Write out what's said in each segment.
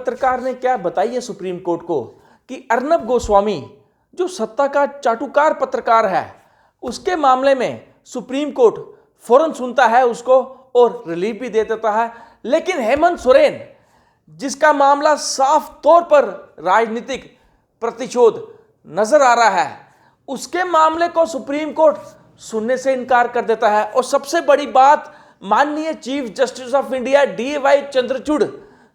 पत्रकार ने क्या बताई है सुप्रीम कोर्ट को कि अर्नब गोस्वामी जो सत्ता का चाटुकार पत्रकार है, उसके मामले में सुप्रीम कोर्ट फौरन सुनता है उसको और रिलीफ भी दे देता है। लेकिन हेमंत सोरेन, जिसका मामला साफ तौर पर राजनीतिक प्रतिशोध नजर आ रहा है, उसके मामले को सुप्रीम कोर्ट सुनने से इनकार कर देता है। और सबसे बड़ी बात, माननीय chief justice of India DY Chandrachud,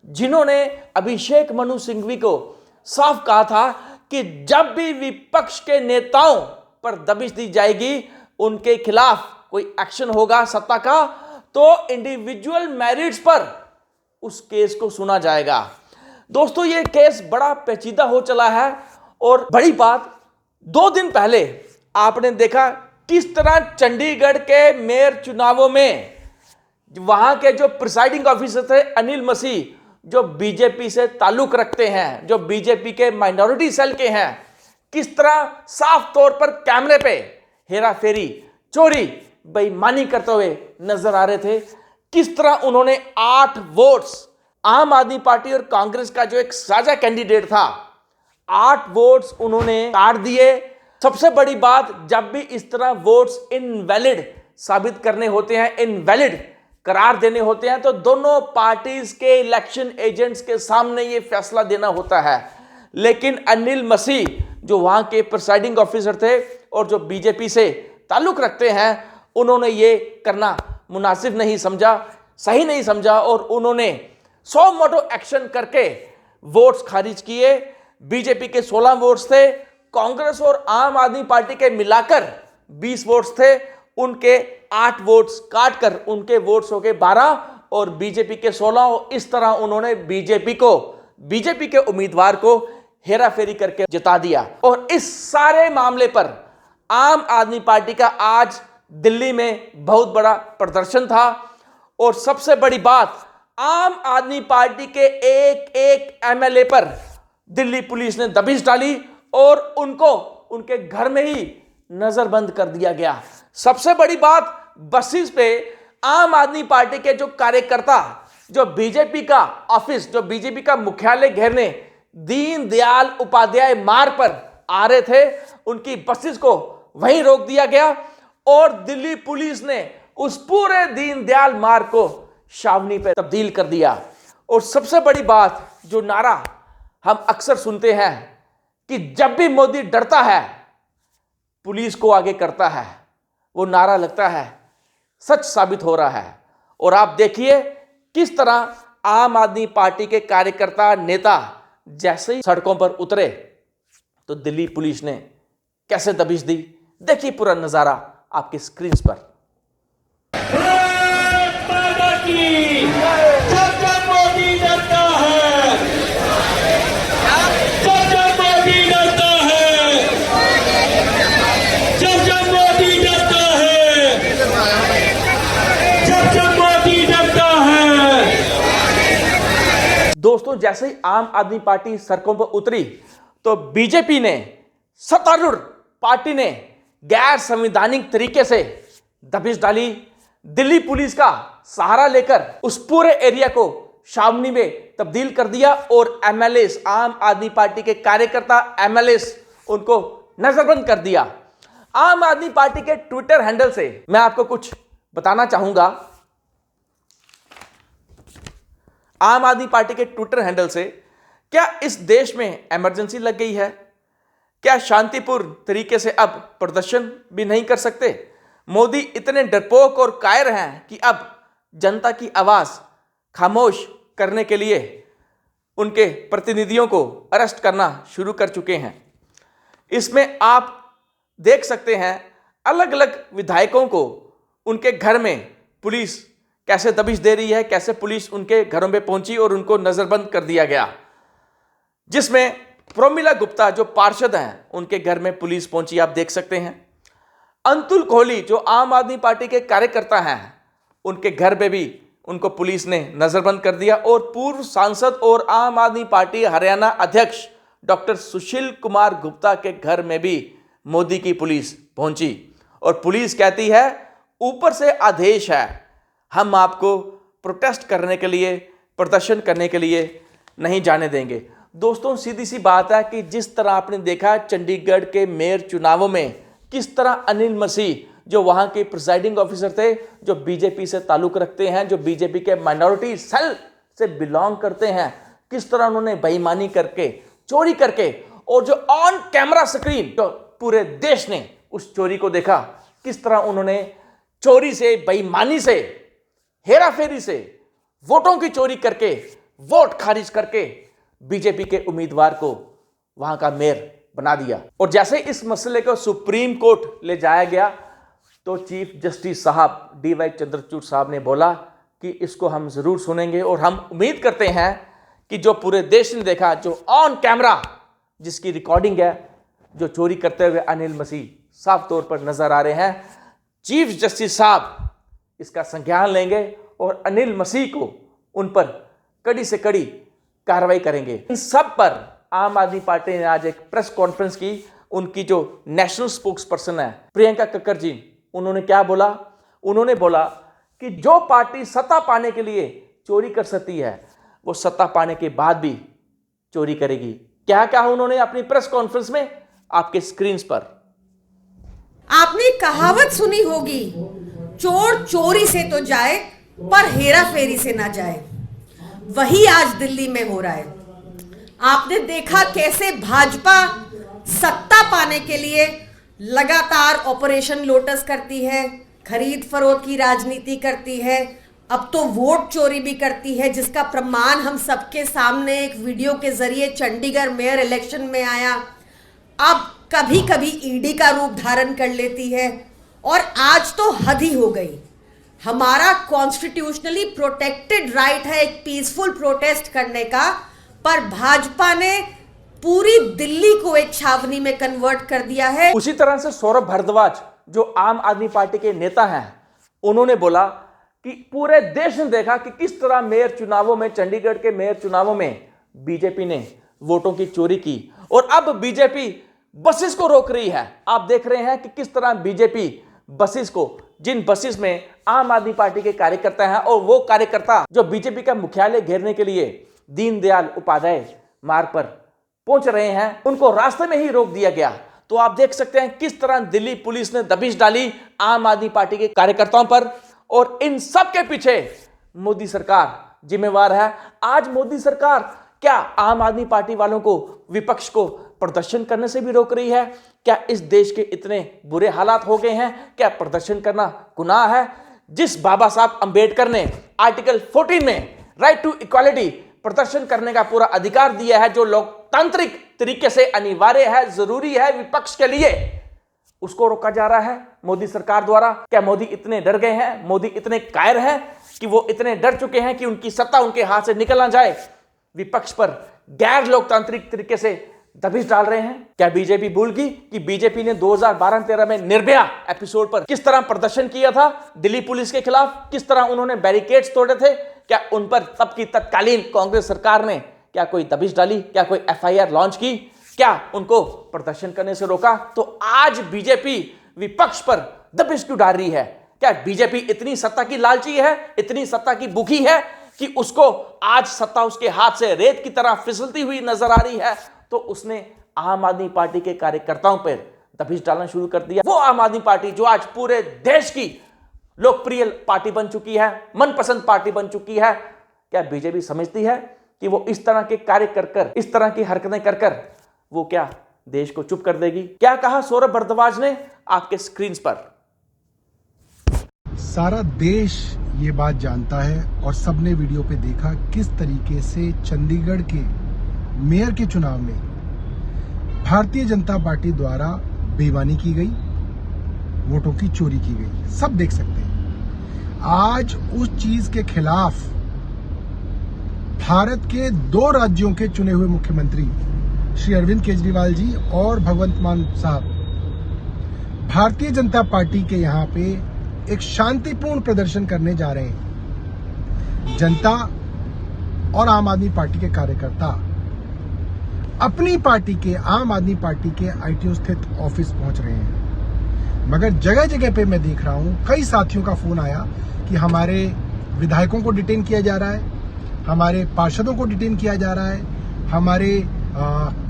जिन्होंने अभिषेक मनु सिंघवी को साफ कहा था कि जब भी विपक्ष के नेताओं पर दबिश दी जाएगी, उनके खिलाफ कोई एक्शन होगा सत्ता का, तो इंडिविजुअल मेरिट्स पर उस केस को सुना जाएगा। दोस्तों, यह केस बड़ा पेचीदा हो चला है। और बड़ी बात, 2 दिन पहले आपने देखा किस तरह चंडीगढ़ के मेयर चुनावों में वहां के जो प्रिसाइडिंग ऑफिसर थे अनिल मसीह, जो बीजेपी से ताल्लुक रखते हैं, जो बीजेपी के माइनॉरिटी सेल के हैं, किस तरह साफ तौर पर कैमरे पे हेरा फेरी, चोरी, बेईमानी करते हुए नजर आ रहे थे। किस तरह उन्होंने 8 वोट्स, आम आदमी पार्टी और कांग्रेस का जो एक साझा कैंडिडेट था, 8 वोट्स उन्होंने काट दिए। सबसे बड़ी बात, जब भी इस तरह वोट्स इनवैलिड साबित करने होते हैं, इनवैलिड करार देने होते हैं, तो दोनों पार्टीज के इलेक्शन एजेंट्स के सामने ये फैसला देना होता है। लेकिन अनिल मसीह, जो वहां के प्रिसाइडिंग ऑफिसर थे और जो बीजेपी से ताल्लुक रखते हैं, उन्होंने ये करना मुनासिब नहीं समझा, सही नहीं समझा, और उन्होंने 100 मोटो एक्शन करके वोट्स खारिज किए। बीजेपी के 16 वोट्स थे, कांग्रेस और आम आदमी पार्टी के मिलाकर 20 वोट्स थे, उनके 8 वोट्स काटकर उनके वोट्स हो गए 12 और बीजेपी के 16। इस तरह उन्होंने बीजेपी के उम्मीदवार को हेरा फेरी करके जिता दिया। और इस सारे मामले पर आम आदमी पार्टी का आज दिल्ली में बहुत बड़ा प्रदर्शन था। और सबसे बड़ी बात, आम आदमी पार्टी के एक MLA पर दिल्ली पुलिस ने दबिश डाली और उनको उनके घर में ही नजरबंद कर दिया गया। सबसे बड़ी बात, बसेस पे आम आदमी पार्टी के जो कार्यकर्ता, जो बीजेपी का ऑफिस, जो बीजेपी का मुख्यालय घेरने दीनदयाल उपाध्याय मार्ग पर आ रहे थे, उनकी बसेस को वहीं रोक दिया गया और दिल्ली पुलिस ने उस पूरे दीनदयाल मार्ग को छावनी पे तब्दील कर दिया। और सबसे बड़ी बात, जो नारा हम अक्सर सुनते हैं कि जब भी मोदी डरता है पुलिस को आगे करता है, वो नारा लगता है सच साबित हो रहा है। और आप देखिए किस तरह आम आदमी पार्टी के कार्यकर्ता, नेता जैसे ही सड़कों पर उतरे तो दिल्ली पुलिस ने कैसे दबिश दी। देखिए पूरा नजारा आपकी स्क्रीन पर। दोस्तों, जैसे ही आम आदमी पार्टी सड़कों पर उतरी तो बीजेपी ने, सत्तारूढ़ पार्टी ने गैर संवैधानिक तरीके से दबिश डाली। दिल्ली पुलिस का सहारा लेकर उस पूरे एरिया को छावनी में तब्दील कर दिया और MLAs, आम आदमी पार्टी के कार्यकर्ता MLAs, उनको नजरबंद कर दिया। आम आदमी पार्टी के ट्विटर हैंडल से मैं आपको कुछ बताना चाहूंगा। आम आदमी पार्टी के ट्विटर हैंडल से, क्या इस देश में इमरजेंसी लग गई है? क्या शांतिपूर्ण तरीके से अब प्रदर्शन भी नहीं कर सकते? मोदी इतने डरपोक और कायर हैं कि अब जनता की आवाज खामोश करने के लिए उनके प्रतिनिधियों को अरेस्ट करना शुरू कर चुके हैं। इसमें आप देख सकते हैं अलग अलग विधायकों को उनके घर में पुलिस कैसे दबिश दे रही है, कैसे पुलिस उनके घरों में पहुंची और उनको नजरबंद कर दिया गया। जिसमें प्रोमिला गुप्ता जो पार्षद हैं, उनके घर में पुलिस पहुंची, आप देख सकते हैं। अंतुल कोहली जो आम आदमी पार्टी के कार्यकर्ता हैं, उनके घर में भी उनको पुलिस ने नजरबंद कर दिया। और पूर्व सांसद और आम आदमी पार्टी हरियाणा अध्यक्ष डॉक्टर सुशील कुमार गुप्ता के घर में भी मोदी की पुलिस पहुंची और पुलिस कहती है ऊपर से आदेश है, हम आपको प्रोटेस्ट करने के लिए, प्रदर्शन करने के लिए नहीं जाने देंगे। दोस्तों, सीधी सी बात है कि जिस तरह आपने देखा चंडीगढ़ के मेयर चुनावों में किस तरह अनिल मसीह, जो वहां के प्रिजाइडिंग ऑफिसर थे, जो बीजेपी से ताल्लुक रखते हैं, जो बीजेपी के माइनॉरिटी सेल से बिलोंग करते हैं, किस तरह उन्होंने बेईमानी करके, चोरी करके, और जो ऑन कैमरा स्क्रीन तो पूरे देश ने उस चोरी को देखा, किस तरह उन्होंने चोरी से, बेईमानी से, हेराफेरी से, वोटों की चोरी करके, वोट खारिज करके बीजेपी के उम्मीदवार को वहां का मेयर बना दिया। और जैसे इस मसले को सुप्रीम कोर्ट ले जाया गया तो चीफ जस्टिस साहब DY चंद्रचूड़ साहब ने बोला कि इसको हम जरूर सुनेंगे और हम उम्मीद करते हैं कि जो पूरे देश ने देखा, जो ऑन कैमरा जिसकी रिकॉर्डिंग है, जो चोरी करते हुए अनिल मसीह साफ तौर पर नजर आ रहे हैं, चीफ जस्टिस साहब इसका संज्ञान लेंगे और अनिल मसीह को उन पर कड़ी से कड़ी कार्रवाई करेंगे। इन सब पर आम आदमी पार्टी ने आज एक प्रेस कॉन्फ्रेंस की। उनकी जो नेशनल स्पोक्स पर्सन है प्रियंका कक्कर जी, उन्होंने क्या बोला? उन्होंने बोला कि जो पार्टी सत्ता पाने के लिए चोरी कर सकती है वो सत्ता पाने के बाद भी चोरी करेगी। क्या कहा उन्होंने अपनी प्रेस कॉन्फ्रेंस में? आपके स्क्रीन पर आपने कहावत सुनी होगी, चोर चोरी से तो जाए पर हेरा फेरी से ना जाए। वही आज दिल्ली में हो रहा है। आपने देखा कैसे भाजपा सत्ता पाने के लिए लगातार ऑपरेशन लोटस करती है, खरीद फरोख्त की राजनीति करती है, अब तो वोट चोरी भी करती है, जिसका प्रमाण हम सबके सामने एक वीडियो के जरिए चंडीगढ़ मेयर इलेक्शन में आया। अब कभी कभी ईडी का रूप धारण कर लेती है और आज तो हद ही हो गई। हमारा कॉन्स्टिट्यूशनली प्रोटेक्टेड राइट है एक पीसफुल प्रोटेस्ट करने का, पर भाजपा ने पूरी दिल्ली को एक छावनी में कन्वर्ट कर दिया है। उसी तरह से सौरभ भारद्वाज जो आम आदमी पार्टी के नेता हैं, उन्होंने बोला कि पूरे देश ने देखा कि किस तरह मेयर चुनावों में, चंडीगढ़ के मेयर चुनावों में बीजेपी ने वोटों की चोरी की और अब बीजेपी बसेस को रोक रही है। आप देख रहे हैं कि किस तरह बीजेपी बसेस को, जिन बसेस में आम आदमी पार्टी के कार्यकर्ता हैं और वो कार्यकर्ता जो बीजेपी का मुख्यालय घेरने के लिए दीनदयाल उपाध्याय मार्ग पर पहुंच रहे हैं, उनको रास्ते में ही रोक दिया गया। तो आप देख सकते हैं किस तरह दिल्ली पुलिस ने दबिश डाली आम आदमी पार्टी के कार्यकर्ताओं पर, और इन सब के पीछे मोदी सरकार जिम्मेवार है। आज मोदी सरकार क्या आम आदमी पार्टी वालों को, विपक्ष को प्रदर्शन करने से भी रोक रही है? क्या इस देश के इतने बुरे हालात हो गए हैं? क्या प्रदर्शन करना गुनाह है? जिस बाबा साहब अंबेडकर ने आर्टिकल 14 में राइट टू इक्वालिटी प्रदर्शन करने का पूरा अधिकार दिया है, जो लोकतांत्रिक तरीके से अनिवार्य है, जरूरी है विपक्ष के लिए, उसको रोका जा रहा है मोदी सरकार द्वारा। क्या मोदी इतने डर गए हैं, मोदी इतने कायर हैं कि वो इतने डर चुके हैं कि उनकी सत्ता उनके हाथ से निकल ना जाए, विपक्ष पर गैर लोकतांत्रिक तरीके से दबिश डाल रहे हैं? क्या बीजेपी भूल गई कि बीजेपी ने 2012-13 में निर्भया एपिसोड पर किस तरह प्रदर्शन किया था दिल्ली पुलिस के खिलाफ, किस तरह उन्होंने बैरिकेड्स तोड़े थे? क्या उन पर तब की तत्कालीन कांग्रेस सरकार ने क्या कोई दबिश डाली? क्या कोई FIR लॉन्च की? क्या उनको प्रदर्शन करने से रोका? तो आज बीजेपी विपक्ष पर दबिश क्यों डाल रही है? क्या बीजेपी इतनी सत्ता की लालची है, इतनी सत्ता की भूखी है कि उसको आज सत्ता उसके हाथ से रेत की तरह फिसलती हुई नजर आ रही है? तो उसने आम आदमी पार्टी के कार्यकर्ताओं पर दबिश डालना शुरू कर दिया। वो आम आदमी पार्टी जो आज पूरे देश की लोकप्रिय पार्टी बन चुकी है, मनपसंद पार्टी बन चुकी है, क्या बीजेपी समझती है कि वो इस तरह के कार्य कर, इस तरह की हरकतें कर वो क्या देश को चुप कर देगी? क्या कहा सौरभ भारद्वाज ने आपके स्क्रीन पर? सारा देश ये बात जानता है और सबने वीडियो पे देखा किस तरीके से चंडीगढ़ के मेयर के चुनाव में भारतीय जनता पार्टी द्वारा बेईमानी की गई, वोटों की चोरी की गई। सब देख सकते हैं। आज उस चीज के खिलाफ भारत के 2 राज्यों के चुने हुए मुख्यमंत्री श्री अरविंद केजरीवाल जी और भगवंत मान साहब भारतीय जनता पार्टी के यहाँ पे एक शांतिपूर्ण प्रदर्शन करने जा रहे हैं। जनता और आम आदमी पार्टी के कार्यकर्ता अपनी पार्टी के, आम आदमी पार्टी के ITO स्थित ऑफिस पहुंच रहे हैं, मगर जगह जगह पे मैं देख रहा हूं कई साथियों का फोन आया कि हमारे विधायकों को डिटेन किया जा रहा है, हमारे पार्षदों को डिटेन किया जा रहा है, हमारे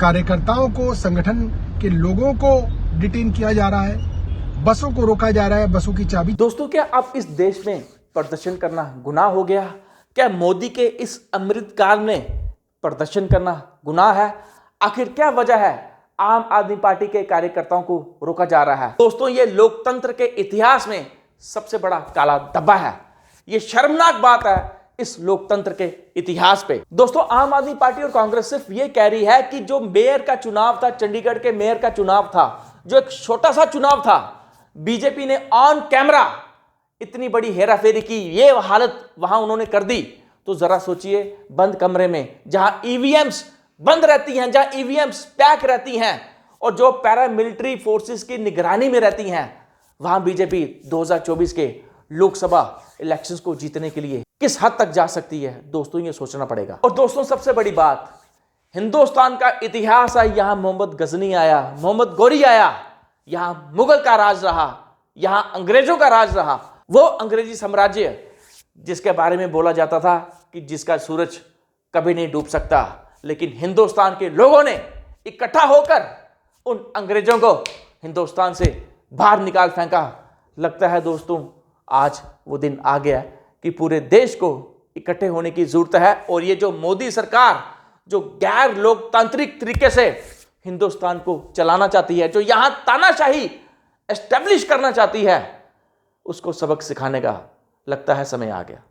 कार्यकर्ताओं को, संगठन के लोगों को डिटेन किया जा रहा है, बसों को रोका जा रहा है, बसों की चाबी। दोस्तों, क्या अब इस देश में प्रदर्शन करना गुनाह हो गया? क्या मोदी के इस अमृत काल में प्रदर्शन करना गुनाह है? आखिर क्या वजह है आम आदमी पार्टी के कार्यकर्ताओं को रोका जा रहा है? दोस्तों, ये लोकतंत्र के इतिहास में सबसे बड़ा काला धब्बा है। ये शर्मनाक बात है इस लोकतंत्र के इतिहास पे। दोस्तों, आम आदमी पार्टी और कांग्रेस सिर्फ ये कह रही है कि जो मेयर का चुनाव था, चंडीगढ़ के मेयर का चुनाव था, जो एक छोटा सा चुनाव था, बीजेपी ने ऑन कैमरा इतनी बड़ी हेराफेरी की, ये हालत वहां उन्होंने कर दी। तो जरा सोचिए, बंद कमरे में जहां ईवीएम्स बंद रहती हैं, जहां ईवीएम्स पैक रहती हैं और जो पैरामिलिट्री फोर्सेस की निगरानी में रहती हैं, वहां बीजेपी 2024 के लोकसभा इलेक्शंस को जीतने के लिए किस हद तक जा सकती है? दोस्तों, ये सोचना पड़ेगा। और दोस्तों, सबसे बड़ी बात, हिंदुस्तान का इतिहास है, यहां मोहम्मद गजनी आया, मोहम्मद गौरी आया, यहां मुगल का राज रहा, यहां अंग्रेजों का राज रहा। वो अंग्रेजी साम्राज्य जिसके बारे में बोला जाता था कि जिसका सूरज कभी नहीं डूब सकता, लेकिन हिंदुस्तान के लोगों ने इकट्ठा होकर उन अंग्रेजों को हिंदुस्तान से बाहर निकाल फेंका। लगता है दोस्तों, आज वो दिन आ गया कि पूरे देश को इकट्ठे होने की जरूरत है। और ये जो मोदी सरकार जो गैर लोकतांत्रिक तरीके से हिंदुस्तान को चलाना चाहती है, जो यहां तानाशाही एस्टेब्लिश करना चाहती है, उसको सबक सिखाने का लगता है समय आ गया।